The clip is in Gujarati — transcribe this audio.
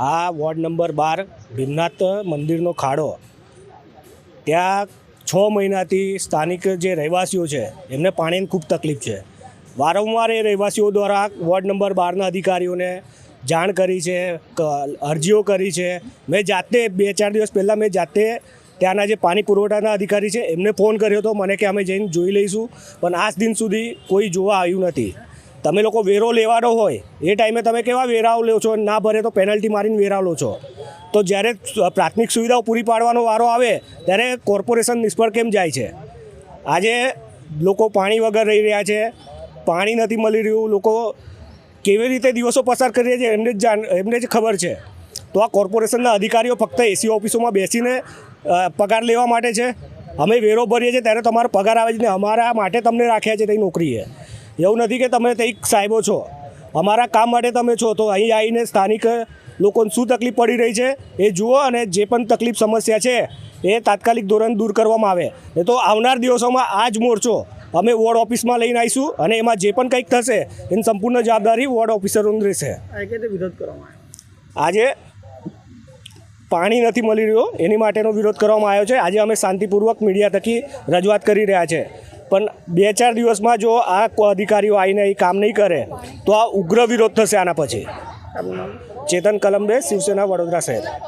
આ વોર્ડ નંબર 12 ભીમનાથ મંદિરનો ખાડો, ત્યાં 6 મહિનાથી સ્થાનિક જે રહેવાસીઓ છે એમને પાણીની ખૂબ તકલીફ છે. વારંવાર એ રહેવાસીઓ દ્વારા વોર્ડ નંબર 12ના અધિકારીઓને જાણ કરી છે, અરજીઓ કરી છે. મેં જાતે 2-4 દિવસ પહેલાં મેં જાતે ત્યાંના જે પાણી પુરવઠાના અધિકારી છે એમને ફોન કર્યો હતો, મને કે અમે જઈને જોઈ લઈશું, પણ આજ દિન સુધી કોઈ જોવા આવ્યું નથી. તમે લોકો વેરો લેવાનો હોય એ ટાઈમે તમે કેવા વેરાઓ લો છો, ના ભરે તો પેનલ્ટી મારીને વેરા લો છો. તો જ્યારે પ્રાથમિક સુવિધાઓ પૂરી પાડવાનો વારો આવે ત્યારે કોર્પોરેશન નિષ્ફળ કેમ જાય છે? આજે લોકો પાણી વગર રહી રહ્યા છે, પાણી નથી મળી રહ્યું, લોકો કેવી રીતે દિવસો પસાર કરી રહ્યા છે એમને જ ખબર છે. તો આ કોર્પોરેશનના અધિકારીઓ ફક્ત એસી ઓફિસોમાં બેસીને પગાર લેવા માટે છે. અમે વેરો ભરીએ છીએ ત્યારે તમારો પગાર આવે છે ને અમારા માટે તમને રાખ્યા છે તે નોકરીએ. એવું નથી કે તમે તે સાહેબો છો, અમારા કામ માટે તમે છો. તો અહીં આવીને સ્થાનિક લોકોને શું તકલીફ પડી રહી છે એ જુઓ, અને જે પણ તકલીફ સમસ્યા છે એ તાત્કાલિક ધોરણે દૂર કરવામાં આવે. એ તો આવનાર દિવસોમાં આ જ મોરચો અમે વોર્ડ ઓફિસમાં લઈને આવીશું, અને એમાં જે પણ કંઈક થશે એની સંપૂર્ણ જવાબદારી વોર્ડ ઓફિસરોની રહેશે. વિરોધ કરવામાં આજે પાણી નથી મળી રહ્યું એની માટેનો વિરોધ કરવામાં આવ્યો છે. આજે અમે શાંતિપૂર્વક મીડિયા થકી રજૂઆત કરી રહ્યા છે, પણ 2-4 દિવસમાં જો આ અધિકારીઓ આવીને એ કામ નહીં કરે તો આ ઉગ્ર વિરોધ થશે આના પછી. ચેતન કલંબે, શિવસેના, વડોદરા શહેર.